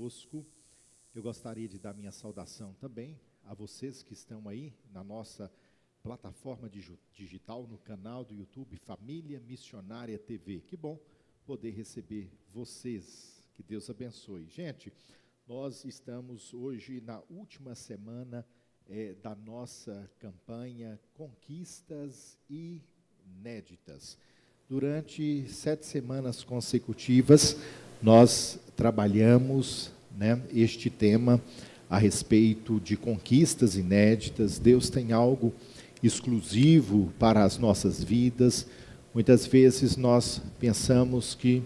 conosco. Eu gostaria de dar minha saudação também a vocês que estão aí na nossa plataforma digital, no canal do YouTube Família Missionária TV. Que bom poder receber vocês. Que Deus abençoe. Gente, nós estamos hoje na última semana da nossa campanha Conquistas Inéditas. Durante 7 semanas consecutivas, nós trabalhamos este tema a respeito de conquistas inéditas. Deus tem algo exclusivo para as nossas vidas. Muitas vezes nós pensamos que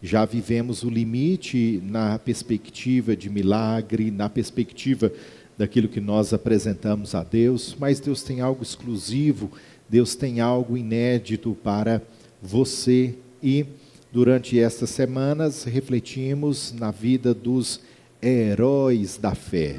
já vivemos o limite na perspectiva de milagre, na perspectiva daquilo que nós apresentamos a Deus, mas Deus tem algo exclusivo, Deus tem algo inédito para você. E durante estas semanas refletimos na vida dos heróis da fé.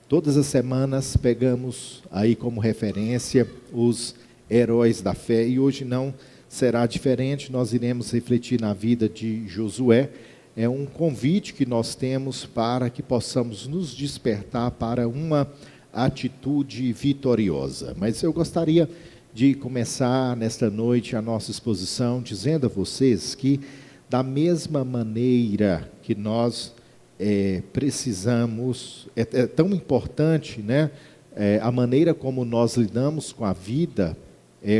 Todas as semanas pegamos aí como referência os heróis da fé, e hoje não será diferente. Nós iremos refletir na vida de Josué. É um convite que nós temos para que possamos nos despertar para uma atitude vitoriosa. Mas eu gostaria de começar nesta noite a nossa exposição dizendo a vocês que, da mesma maneira que nós precisamos, é tão importante, a maneira como nós lidamos com a vida,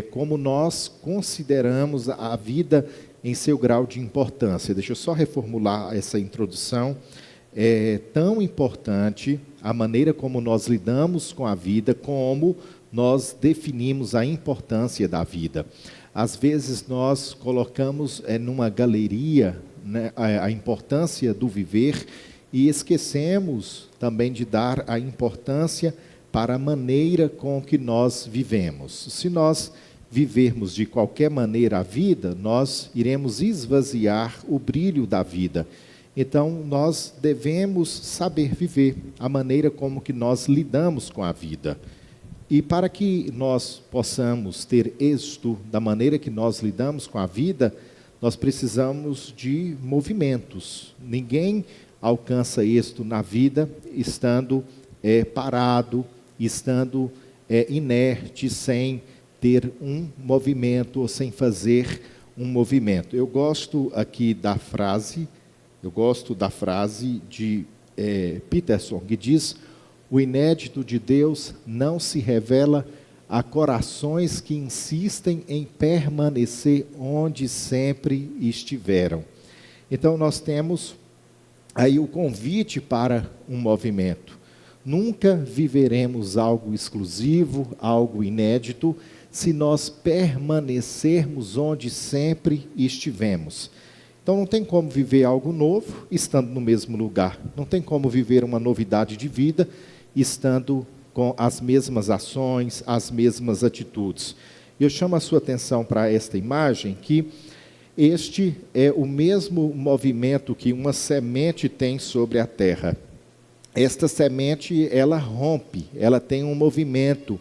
como nós consideramos a vida em seu grau de importância. Deixa eu só reformular essa introdução. É tão importante a maneira como nós lidamos com a vida, como nós definimos a importância da vida. Às vezes nós colocamos numa galeria a importância do viver e esquecemos também de dar a importância para a maneira com que nós vivemos. Se nós vivermos de qualquer maneira a vida, nós iremos esvaziar o brilho da vida. Então, nós devemos saber viver a maneira como que nós lidamos com a vida. E para que nós possamos ter êxito da maneira que nós lidamos com a vida, nós precisamos de movimentos. Ninguém alcança êxito na vida estando parado, estando inerte, sem ter um movimento ou sem fazer um movimento. Eu gosto da frase de Peterson, que diz: o inédito de Deus não se revela a corações que insistem em permanecer onde sempre estiveram. Então nós temos aí o convite para um movimento. Nunca viveremos algo exclusivo, algo inédito, se nós permanecermos onde sempre estivemos. Então não tem como viver algo novo estando no mesmo lugar. Não tem como viver uma novidade de vida estando com as mesmas ações, as mesmas atitudes. Eu chamo a sua atenção para esta imagem, que este é o mesmo movimento que uma semente tem sobre a terra. Esta semente, ela rompe, ela tem um movimento,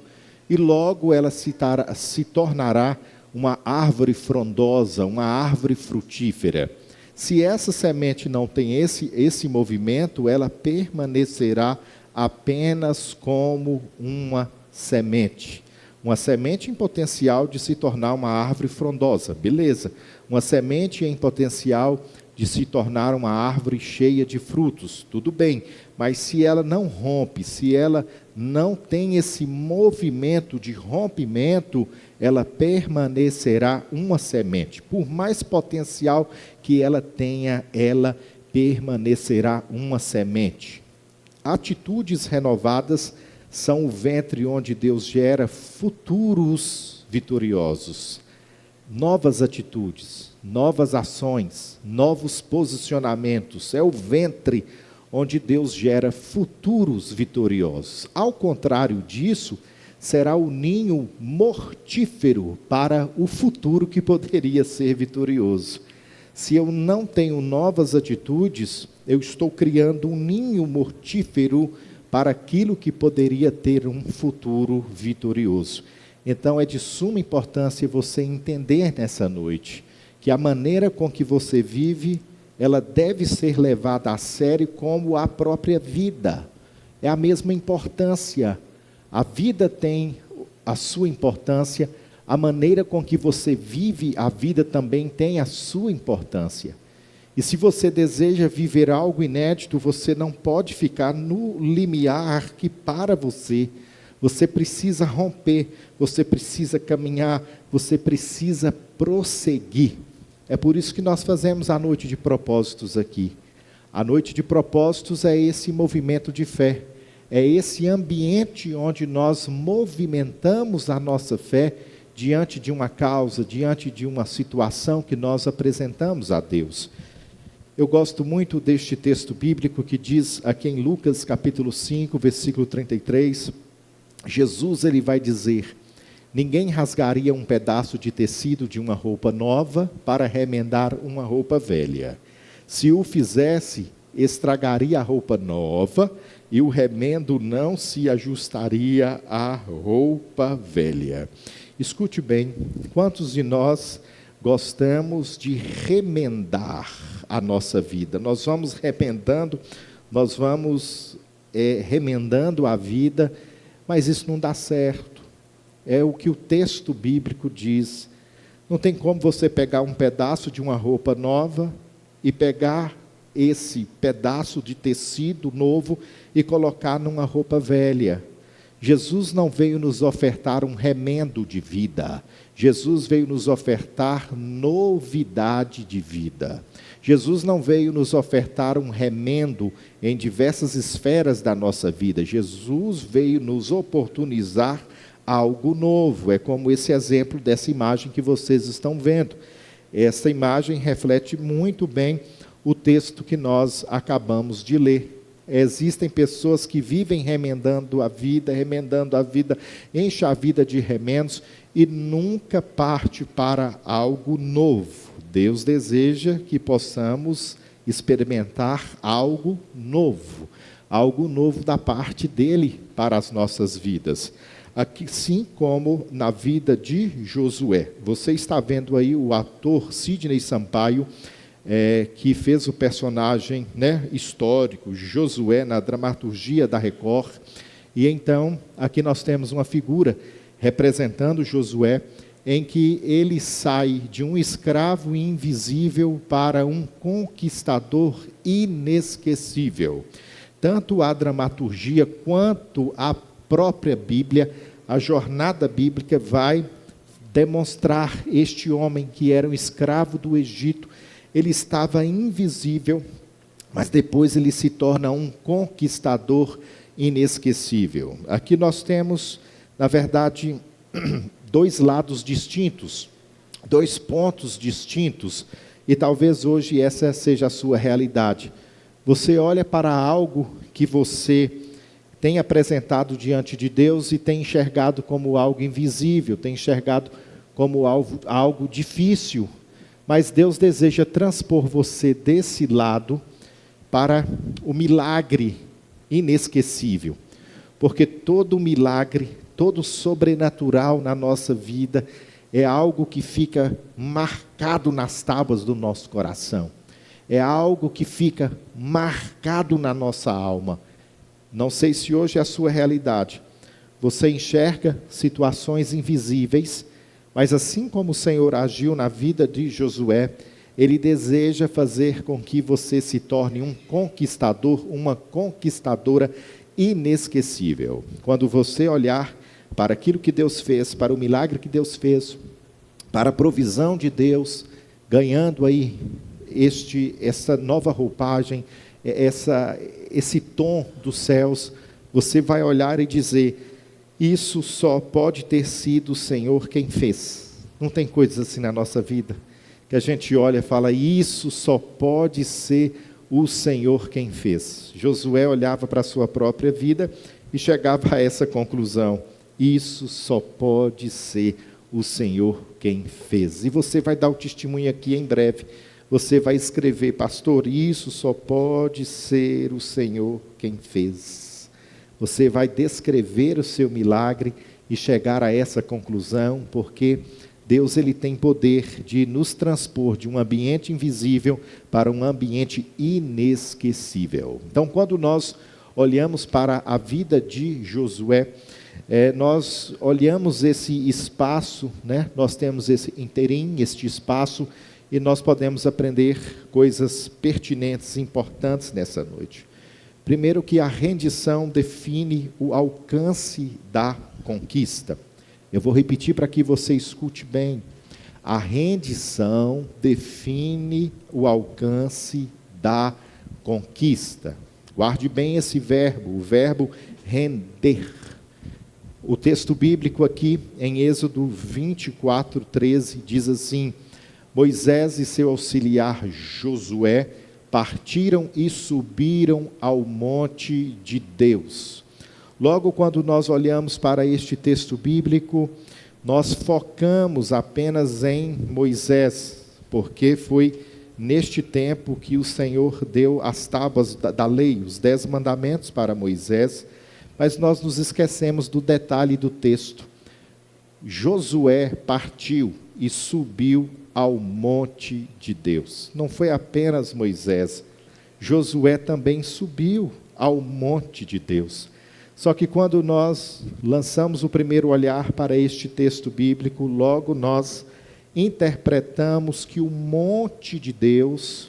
e logo ela se tornará uma árvore frondosa, uma árvore frutífera. Se essa semente não tem esse movimento, ela permanecerá apenas como uma semente em potencial de se tornar uma árvore frondosa, beleza. Uma semente em potencial de se tornar uma árvore cheia de frutos, tudo bem. Mas se ela não rompe, se ela não tem esse movimento de rompimento, ela permanecerá uma semente. Por mais potencial que ela tenha, ela permanecerá uma semente. Atitudes renovadas são o ventre onde Deus gera futuros vitoriosos. Novas atitudes, novas ações, novos posicionamentos. É o ventre onde Deus gera futuros vitoriosos. Ao contrário disso, será o ninho mortífero para o futuro que poderia ser vitorioso. Se eu não tenho novas atitudes, eu estou criando um ninho mortífero para aquilo que poderia ter um futuro vitorioso. Então é de suma importância você entender nessa noite que a maneira com que você vive ela deve ser levada a sério como a própria vida. É a mesma importância. A vida tem a sua importância, a maneira com que você vive a vida também tem a sua importância. E se você deseja viver algo inédito, você não pode ficar no limiar que para você. Você precisa romper, você precisa caminhar, você precisa prosseguir. É por isso que nós fazemos a noite de propósitos aqui. A noite de propósitos é esse movimento de fé. É esse ambiente onde nós movimentamos a nossa fé diante de uma causa, diante de uma situação que nós apresentamos a Deus. Eu gosto muito deste texto bíblico que diz aqui em Lucas capítulo 5, versículo 33, Jesus ele vai dizer: ninguém rasgaria um pedaço de tecido de uma roupa nova para remendar uma roupa velha. Se o fizesse, estragaria a roupa nova e o remendo não se ajustaria à roupa velha. Escute bem, quantos de nós gostamos de remendar a nossa vida? Nós vamos remendando, remendando a vida, mas isso não dá certo. É o que o texto bíblico diz. Não tem como você pegar um pedaço de uma roupa nova e pegar esse pedaço de tecido novo e colocar numa roupa velha. Jesus não veio nos ofertar um remendo de vida. Jesus veio nos ofertar novidade de vida. Jesus não veio nos ofertar um remendo em diversas esferas da nossa vida. Jesus veio nos oportunizar algo novo. É como esse exemplo dessa imagem que vocês estão vendo. Essa imagem reflete muito bem o texto que nós acabamos de ler. Existem pessoas que vivem remendando a vida, enche a vida de remendos e nunca parte para algo novo. Deus deseja que possamos experimentar algo novo da parte dele para as nossas vidas. Assim como na vida de Josué. Você está vendo aí o ator Sidney Sampaio, que fez o personagem histórico, Josué, na dramaturgia da Record. E então, aqui nós temos uma figura representando Josué, em que ele sai de um escravo invisível para um conquistador inesquecível. Tanto a dramaturgia quanto a própria Bíblia, a jornada bíblica vai demonstrar este homem que era um escravo do Egito. Ele estava invisível, mas depois ele se torna um conquistador inesquecível. Aqui nós temos, na verdade, dois lados distintos, dois pontos distintos, e talvez hoje essa seja a sua realidade. Você olha para algo que você tem apresentado diante de Deus e tem enxergado como algo invisível, tem enxergado como algo difícil, mas Deus deseja transpor você desse lado para o milagre inesquecível. Porque todo milagre, todo sobrenatural na nossa vida é algo que fica marcado nas tábuas do nosso coração. É algo que fica marcado na nossa alma. Não sei se hoje é a sua realidade. Você enxerga situações invisíveis, mas assim como o Senhor agiu na vida de Josué, Ele deseja fazer com que você se torne um conquistador, uma conquistadora inesquecível. Quando você olhar para aquilo que Deus fez, para o milagre que Deus fez, para a provisão de Deus, ganhando aí essa nova roupagem, esse tom dos céus, você vai olhar e dizer: isso só pode ter sido o Senhor quem fez. Não tem coisas assim na nossa vida, que a gente olha e fala: isso só pode ser o Senhor quem fez. Josué olhava para a sua própria vida e chegava a essa conclusão: isso só pode ser o Senhor quem fez. E você vai dar o testemunho aqui em breve. Você vai escrever: pastor, isso só pode ser o Senhor quem fez. Você vai descrever o seu milagre e chegar a essa conclusão, porque Deus ele tem poder de nos transpor de um ambiente invisível para um ambiente inesquecível. Então, quando nós olhamos para a vida de Josué, nós olhamos esse espaço, né? Nós temos esse interim, este espaço, e nós podemos aprender coisas pertinentes, importantes nessa noite. Primeiro, que a rendição define o alcance da conquista. Eu vou repetir para que você escute bem. A rendição define o alcance da conquista. Guarde bem esse verbo, o verbo render. O texto bíblico aqui, em Êxodo 24:13, diz assim: Moisés e seu auxiliar Josué partiram e subiram ao monte de Deus. Logo, quando nós olhamos para este texto bíblico, nós focamos apenas em Moisés, porque foi neste tempo que o Senhor deu as tábuas da lei, os 10 mandamentos para Moisés, mas nós nos esquecemos do detalhe do texto. Josué partiu e subiu ao monte de Deus. Não foi apenas Moisés, Josué também subiu ao monte de Deus. Só que quando nós lançamos o primeiro olhar para este texto bíblico, logo nós interpretamos que o monte de Deus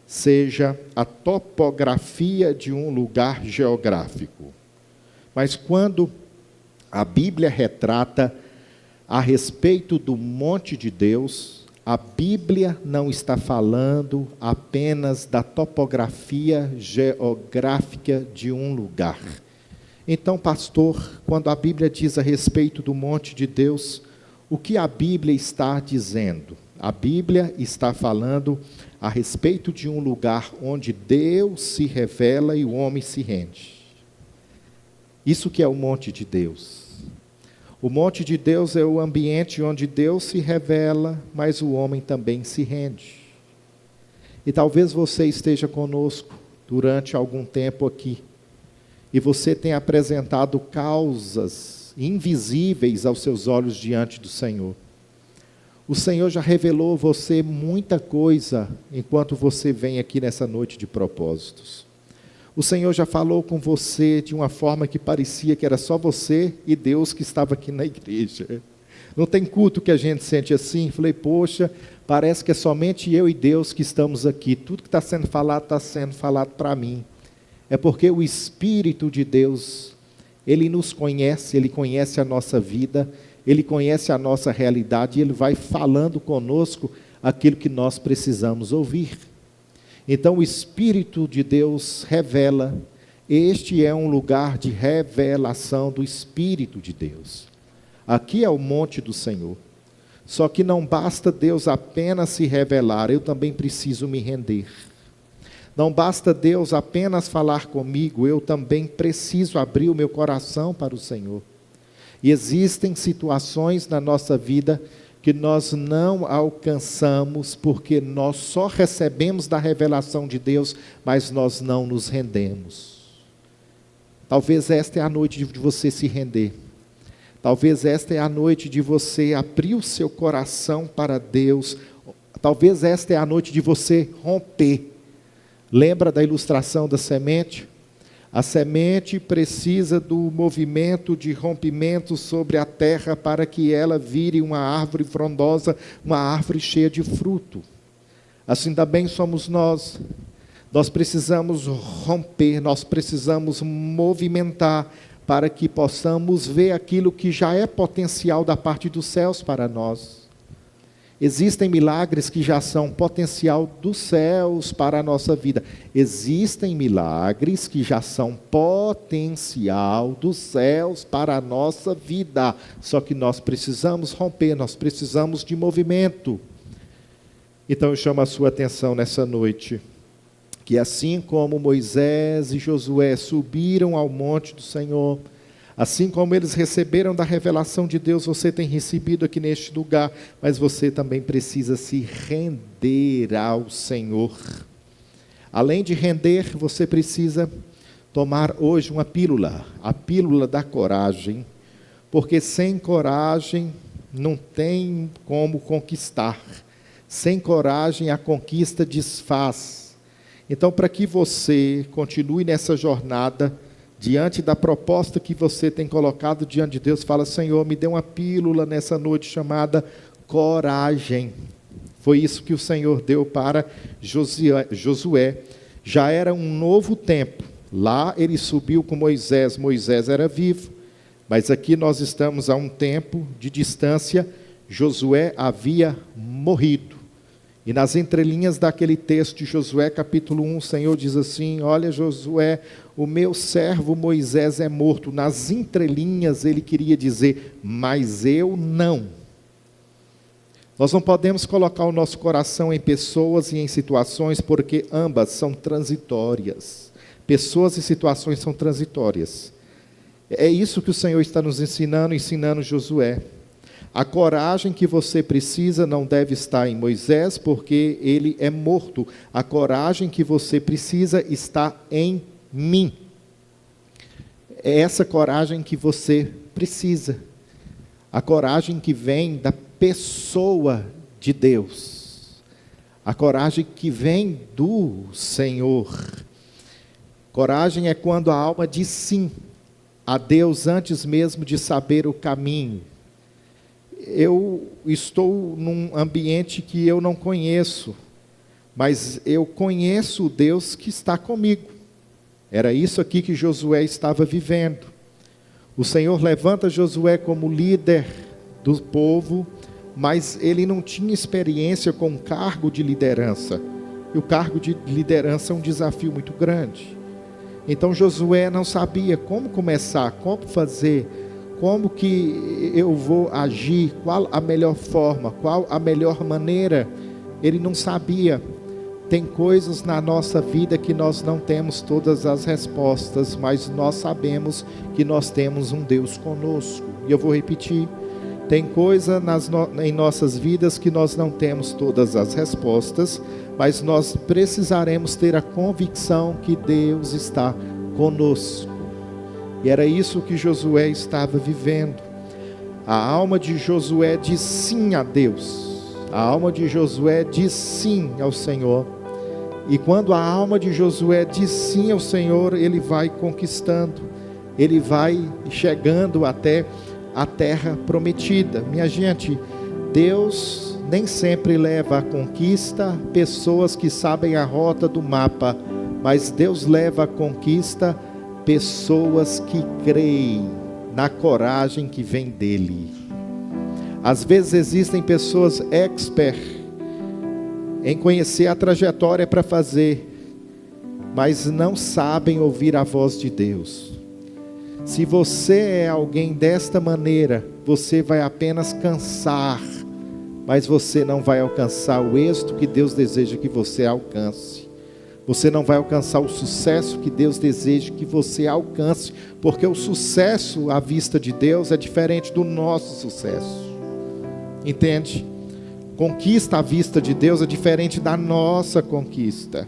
seja a topografia de um lugar geográfico. Mas quando a Bíblia retrata a respeito do monte de Deus, a Bíblia não está falando apenas da topografia geográfica de um lugar. Então, pastor, quando a Bíblia diz a respeito do monte de Deus, o que a Bíblia está dizendo? A Bíblia está falando a respeito de um lugar onde Deus se revela e o homem se rende. Isso que é o monte de Deus. O monte de Deus é o ambiente onde Deus se revela, mas o homem também se rende. E talvez você esteja conosco durante algum tempo aqui, e você tenha apresentado causas invisíveis aos seus olhos diante do Senhor. O Senhor já revelou a você muita coisa enquanto você vem aqui nessa noite de propósitos. O Senhor já falou com você de uma forma que parecia que era só você e Deus que estava aqui na igreja. Não tem culto que a gente sente assim? Falei, poxa, parece que é somente eu e Deus que estamos aqui. Tudo que está sendo falado para mim. É porque o Espírito de Deus, Ele nos conhece, Ele conhece a nossa vida, Ele conhece a nossa realidade e Ele vai falando conosco aquilo que nós precisamos ouvir. Então o Espírito de Deus revela, este é um lugar de revelação do Espírito de Deus. Aqui é o monte do Senhor. Só que não basta Deus apenas se revelar, eu também preciso me render. Não basta Deus apenas falar comigo, eu também preciso abrir o meu coração para o Senhor. E existem situações na nossa vida que nós não alcançamos, porque nós só recebemos da revelação de Deus, mas nós não nos rendemos. Talvez esta é a noite de você se render. Talvez esta é a noite de você abrir o seu coração para Deus. Talvez esta é a noite de você romper. Lembra da ilustração da semente? A semente precisa do movimento de rompimento sobre a terra para que ela vire uma árvore frondosa, uma árvore cheia de fruto. Assim também somos nós. Nós precisamos romper, nós precisamos movimentar para que possamos ver aquilo que já é potencial da parte dos céus para nós. Existem milagres que já são potencial dos céus para a nossa vida. Existem milagres que já são potencial dos céus para a nossa vida. Só que nós precisamos romper, nós precisamos de movimento. Então eu chamo a sua atenção nessa noite, que assim como Moisés e Josué subiram ao monte do Senhor, assim como eles receberam da revelação de Deus, você tem recebido aqui neste lugar, mas você também precisa se render ao Senhor. Além de render, você precisa tomar hoje uma pílula, a pílula da coragem, porque sem coragem não tem como conquistar. Sem coragem, a conquista desfaz. Então, para que você continue nessa jornada, diante da proposta que você tem colocado diante de Deus, fala: Senhor, me dê uma pílula nessa noite chamada coragem. Foi isso que o Senhor deu para Josué. Já era um novo tempo. Lá ele subiu com Moisés. Moisés era vivo. Mas aqui nós estamos a um tempo de distância. Josué havia morrido. E nas entrelinhas daquele texto de Josué, capítulo 1, o Senhor diz assim: olha, Josué, o meu servo Moisés é morto. Nas entrelinhas ele queria dizer: mas eu não. Nós não podemos colocar o nosso coração em pessoas e em situações, porque ambas são transitórias. Pessoas e situações são transitórias. É isso que o Senhor está nos ensinando Josué. A coragem que você precisa não deve estar em Moisés, porque ele é morto. A coragem que você precisa está em mim. É essa coragem que você precisa. A coragem que vem da pessoa de Deus. A coragem que vem do Senhor. Coragem é quando a alma diz sim a Deus antes mesmo de saber o caminho. Eu estou num ambiente que eu não conheço, mas eu conheço o Deus que está comigo. Era isso aqui que Josué estava vivendo. O Senhor levanta Josué como líder do povo, mas ele não tinha experiência com o cargo de liderança. E o cargo de liderança é um desafio muito grande. Então Josué não sabia como começar, como fazer, como que eu vou agir, qual a melhor forma, qual a melhor maneira. Ele não sabia. Tem coisas na nossa vida que nós não temos todas as respostas, mas nós sabemos que nós temos um Deus conosco. E eu vou repetir. Tem coisa em nossas vidas que nós não temos todas as respostas, mas nós precisaremos ter a convicção que Deus está conosco. E era isso que Josué estava vivendo. A alma de Josué diz sim a Deus. A alma de Josué diz sim ao Senhor. E quando a alma de Josué diz sim ao Senhor, ele vai conquistando. Ele vai chegando até a terra prometida. Minha gente, Deus nem sempre leva à conquista pessoas que sabem a rota do mapa, mas Deus leva à conquista pessoas que creem na coragem que vem dele. Às vezes existem pessoas expert em conhecer a trajetória para fazer, mas não sabem ouvir a voz de Deus. Se você é alguém desta maneira, você vai apenas cansar, mas você não vai alcançar o êxito que Deus deseja que você alcance. Você não vai alcançar o sucesso que Deus deseja que você alcance, porque o sucesso à vista de Deus é diferente do nosso sucesso. Entende? Conquista à vista de Deus é diferente da nossa conquista.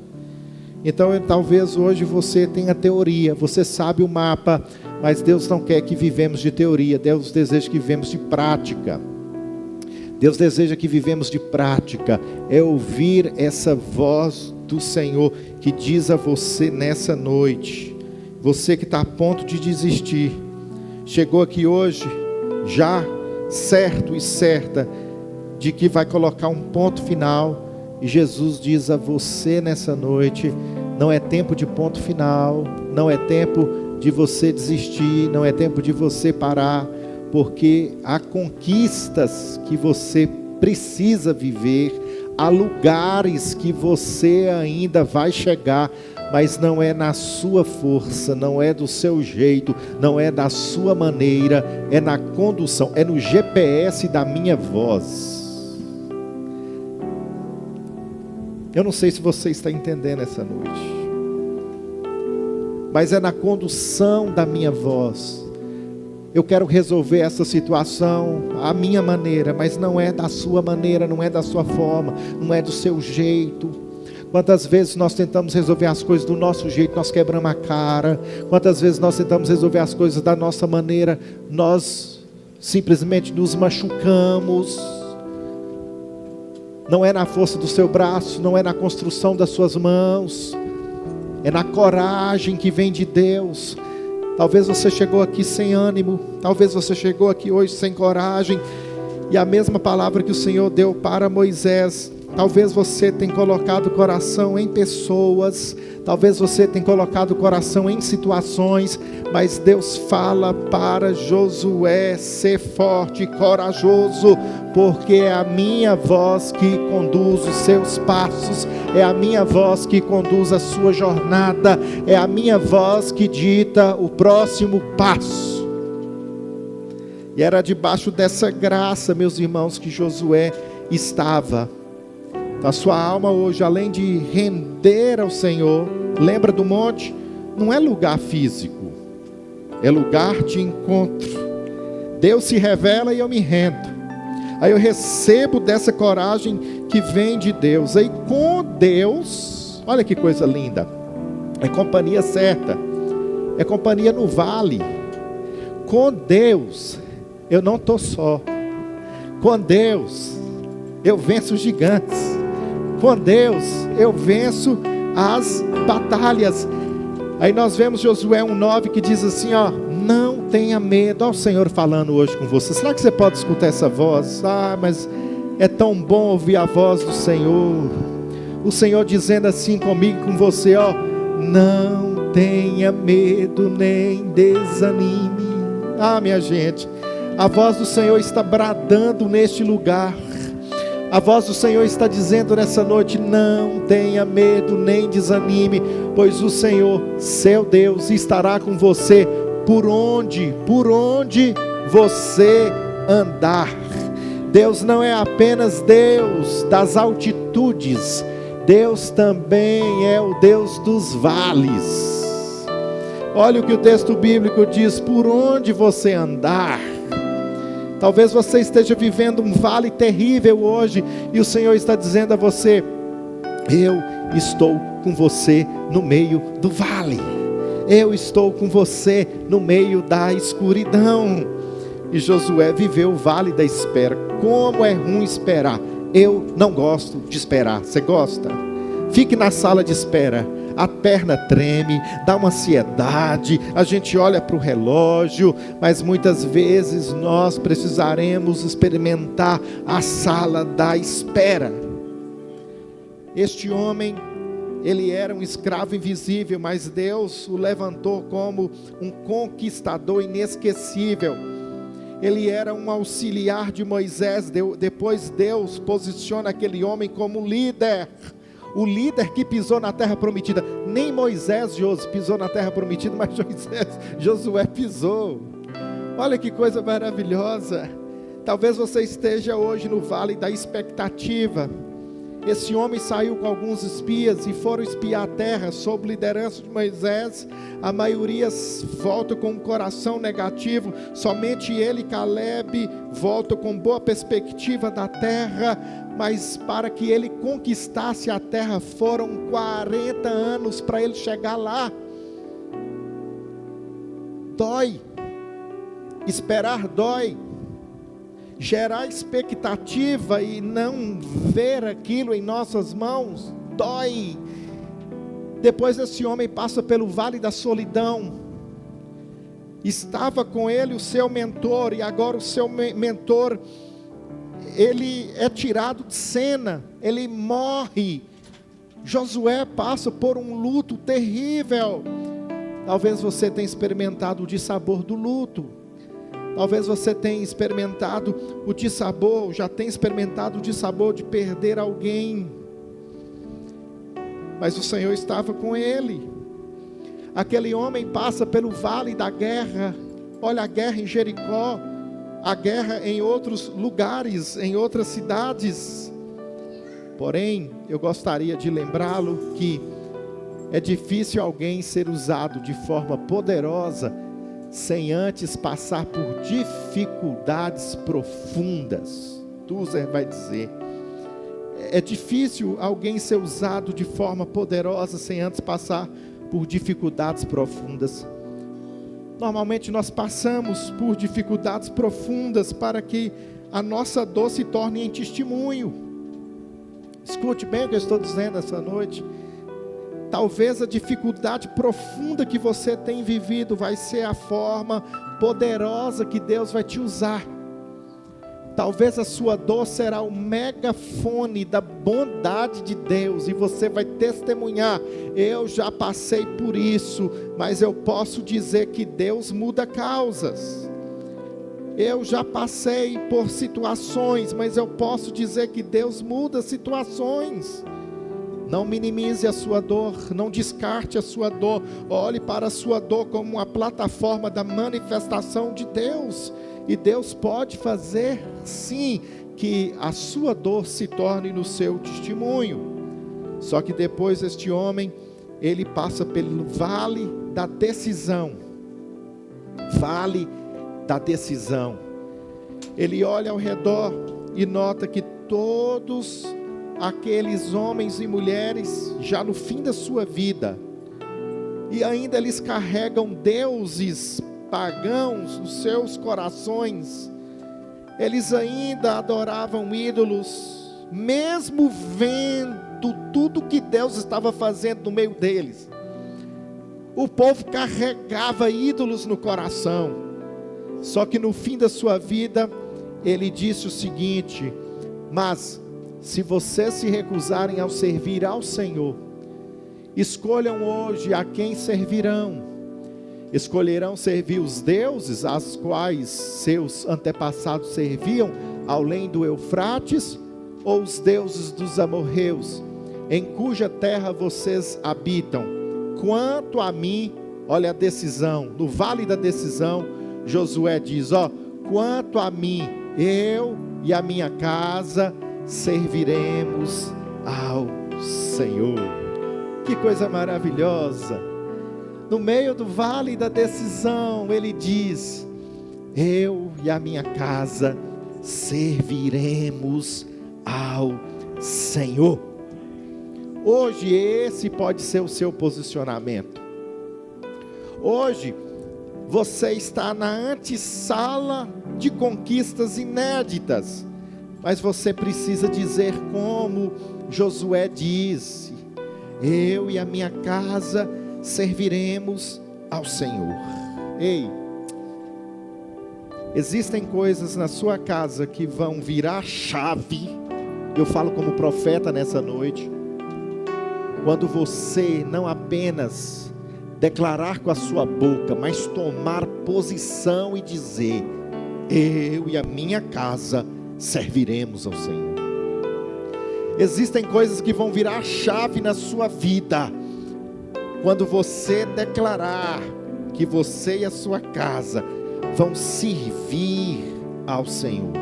Então, talvez hoje você tenha teoria, você sabe o mapa, mas Deus não quer que vivemos de teoria. Deus deseja que vivemos de prática. Deus deseja que vivemos de prática. É ouvir essa voz do Senhor que diz a você nessa noite. Você que está a ponto de desistir, chegou aqui hoje já certo e certa de que vai colocar um ponto final. E Jesus diz a você nessa noite: não é tempo de ponto final, não é tempo de você desistir, não é tempo de você parar, porque há conquistas que você precisa viver, há lugares que você ainda vai chegar, mas não é na sua força, não é do seu jeito, não é da sua maneira, é na condução, é no GPS da minha voz. Eu não sei se você está entendendo essa noite, mas é na condução da minha voz. Eu quero resolver essa situação à minha maneira, mas não é da sua maneira, não é da sua forma, não é do seu jeito. Quantas vezes nós tentamos resolver as coisas do nosso jeito, nós quebramos a cara. Quantas vezes nós tentamos resolver as coisas da nossa maneira, nós simplesmente nos machucamos. Não é na força do seu braço, não é na construção das suas mãos, é na coragem que vem de Deus. Talvez você chegou aqui sem ânimo, talvez você chegou aqui hoje sem coragem, e a mesma palavra que o Senhor deu para Moisés, talvez você tenha colocado o coração em pessoas, talvez você tenha colocado o coração em situações, mas Deus fala para Josué ser forte e corajoso, porque é a minha voz que conduz os seus passos, é a minha voz que conduz a sua jornada, é a minha voz que dita o próximo passo. E era debaixo dessa graça, meus irmãos, que Josué estava. A sua alma hoje, além de render ao Senhor, lembra do monte? Não é lugar físico, é lugar de encontro. Deus se revela e eu me rendo. Aí eu recebo dessa coragem que vem de Deus. Aí com Deus, olha que coisa linda, é companhia certa, é companhia no vale. Com Deus eu não estou só. Com Deus eu venço os gigantes. Com Deus eu venço as batalhas. Aí nós vemos Josué 1:9 que diz assim, ó: não tenha medo. Olha o Senhor falando hoje com você. Será que você pode escutar essa voz? Ah, mas é tão bom ouvir a voz do Senhor. O Senhor dizendo assim comigo, com você, ó: não tenha medo nem desanime. Ah, minha gente, a voz do Senhor está bradando neste lugar. A voz do Senhor está dizendo nessa noite: não tenha medo nem desanime, pois o Senhor, seu Deus, estará com você por onde você andar. Deus não é apenas Deus das altitudes, Deus também é o Deus dos vales. Olha o que o texto bíblico diz: por onde você andar. Talvez você esteja vivendo um vale terrível hoje, e o Senhor está dizendo a você: eu estou com você no meio do vale, eu estou com você no meio da escuridão. E Josué viveu o vale da espera. Como é ruim esperar. Eu não gosto de esperar. Você gosta? Fique na sala de espera. A perna treme, dá uma ansiedade, a gente olha para o relógio, mas muitas vezes nós precisaremos experimentar a sala da espera. Este homem, ele era um escravo invisível, mas Deus o levantou como um conquistador inesquecível. Ele era um auxiliar de Moisés. Depois Deus posiciona aquele homem como líder. O líder que pisou na terra prometida. Nem Moisés pisou na terra prometida, mas Josué pisou. Olha que coisa maravilhosa. Talvez você esteja hoje no vale da expectativa. Esse homem saiu com alguns espias e foram espiar a terra sob liderança de Moisés. A maioria volta com um coração negativo. Somente ele e Caleb voltam com boa perspectiva da terra. Mas para que ele conquistasse a terra, foram 40 anos para ele chegar lá. Dói. Esperar dói. Gerar expectativa e não ver aquilo em nossas mãos, dói. Depois esse homem passa pelo vale da solidão. Estava com ele o seu mentor, e agora o seu mentor, ele é tirado de cena, ele morre. Josué passa por um luto terrível. Talvez você tenha experimentado o dissabor do luto. Talvez você tenha experimentado o dissabor, já tenha experimentado o dissabor de perder alguém. Mas o Senhor estava com ele. Aquele homem passa pelo vale da guerra. Olha a guerra em Jericó, a guerra em outros lugares, em outras cidades. Porém, eu gostaria de lembrá-lo que é difícil alguém ser usado de forma poderosa sem antes passar por dificuldades profundas. Tozer vai dizer: é difícil alguém ser usado de forma poderosa sem antes passar por dificuldades profundas. Normalmente nós passamos por dificuldades profundas para que a nossa dor se torne em testemunho. Escute bem o que eu estou dizendo essa noite. Talvez a dificuldade profunda que você tem vivido vai ser a forma poderosa que Deus vai te usar. Talvez a sua dor será o megafone da bondade de Deus, e você vai testemunhar: eu já passei por isso, mas eu posso dizer que Deus muda causas. Eu já passei por situações, mas eu posso dizer que Deus muda situações. Não minimize a sua dor, não descarte a sua dor. Olhe para a sua dor como uma plataforma da manifestação de Deus. E Deus pode fazer, sim, que a sua dor se torne no seu testemunho. Só que depois este homem, ele passa pelo vale da decisão. Vale da decisão. Ele olha ao redor e nota que todos aqueles homens e mulheres, já no fim da sua vida, e ainda eles carregam deuses pagãos nos seus corações. Eles ainda adoravam ídolos, mesmo vendo tudo que Deus estava fazendo no meio deles. O povo carregava ídolos no coração. Só que no fim da sua vida, ele disse o seguinte: mas se vocês se recusarem ao servir ao Senhor, escolham hoje a quem servirão. Escolherão servir os deuses aos quais seus antepassados serviam, além do Eufrates, ou os deuses dos amorreus, em cuja terra vocês habitam? Quanto a mim, olha a decisão, no vale da decisão, Josué diz: quanto a mim, eu e a minha casa serviremos ao Senhor. Que coisa maravilhosa! No meio do vale da decisão, ele diz: eu e a minha casa serviremos ao Senhor. Hoje esse pode ser o seu posicionamento. Hoje você está na antessala de conquistas inéditas, mas você precisa dizer como Josué disse: eu e a minha casa serviremos ao Senhor. Ei, existem coisas na sua casa que vão virar chave. Eu falo como profeta nessa noite. Quando você não apenas declarar com a sua boca, mas tomar posição e dizer: eu e a minha casa serviremos ao Senhor. Existem coisas que vão virar chave na sua vida quando você declarar que você e a sua casa vão servir ao Senhor.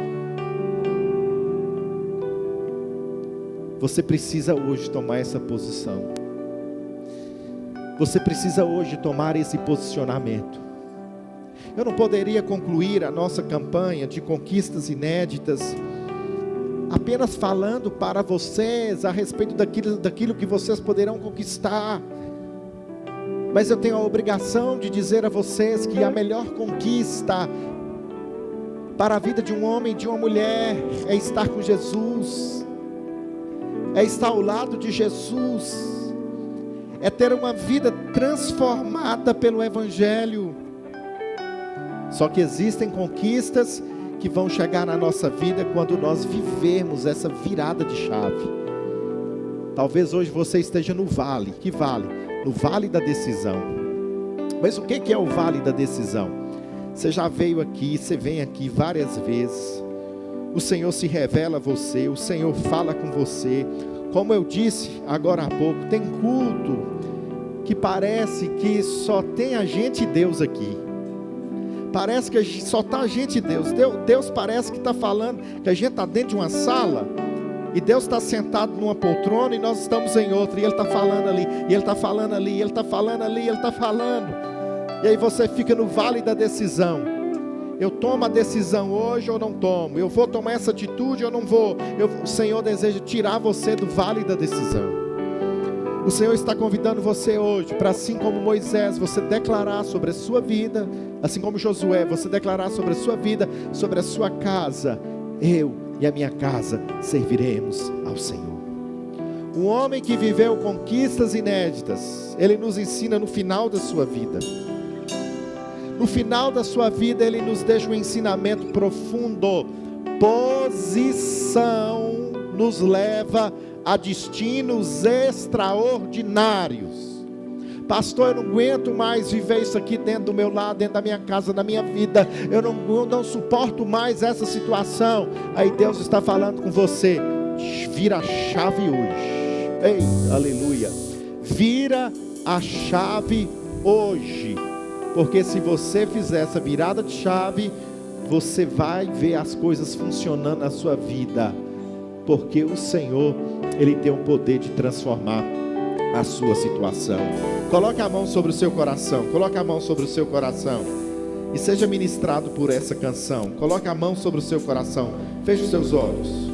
Você precisa hoje tomar essa posição. Você precisa hoje tomar esse posicionamento. Eu não poderia concluir a nossa campanha de conquistas inéditas apenas falando para vocês a respeito daquilo que vocês poderão conquistar. Mas eu tenho a obrigação de dizer a vocês que a melhor conquista para a vida de um homem e de uma mulher é estar com Jesus, é estar ao lado de Jesus, é ter uma vida transformada pelo Evangelho. Só que existem conquistas que vão chegar na nossa vida quando nós vivermos essa virada de chave. Talvez hoje você esteja no vale. Que vale? No vale da decisão. Mas o que é o vale da decisão? Você já veio aqui, você vem aqui várias vezes. O Senhor se revela a você, o Senhor fala com você. Como eu disse agora há pouco, tem culto que parece que só tem a gente e Deus aqui. Parece que só está a gente e Deus. Deus parece que está falando que a gente está dentro de uma sala e Deus está sentado numa poltrona e nós estamos em outra, e Ele está falando ali, e Ele está falando ali, e Ele está falando ali, e Ele está falando. E aí você fica no vale da decisão. Eu tomo a decisão hoje ou não tomo? Eu vou tomar essa atitude ou não vou? O Senhor deseja tirar você do vale da decisão. O Senhor está convidando você hoje para, assim como Moisés, você declarar sobre a sua vida, assim como Josué, você declarar sobre a sua vida, sobre a sua casa: eu e a minha casa serviremos ao Senhor. Um homem que viveu conquistas inéditas, ele nos ensina no final da sua vida. No final da sua vida, ele nos deixa um ensinamento profundo. Posição nos leva a destinos extraordinários. Pastor, eu não aguento mais viver isso aqui dentro do meu lar, dentro da minha casa, da minha vida. Eu não suporto mais essa situação. Aí Deus está falando com você: vira a chave hoje. Ei, aleluia. Vira a chave hoje. Porque se você fizer essa virada de chave, você vai ver as coisas funcionando na sua vida. Porque o Senhor, Ele tem o poder de transformar a sua situação. Coloque a mão sobre o seu coração. Coloque a mão sobre o seu coração. E seja ministrado por essa canção. Coloque a mão sobre o seu coração. Feche os seus olhos.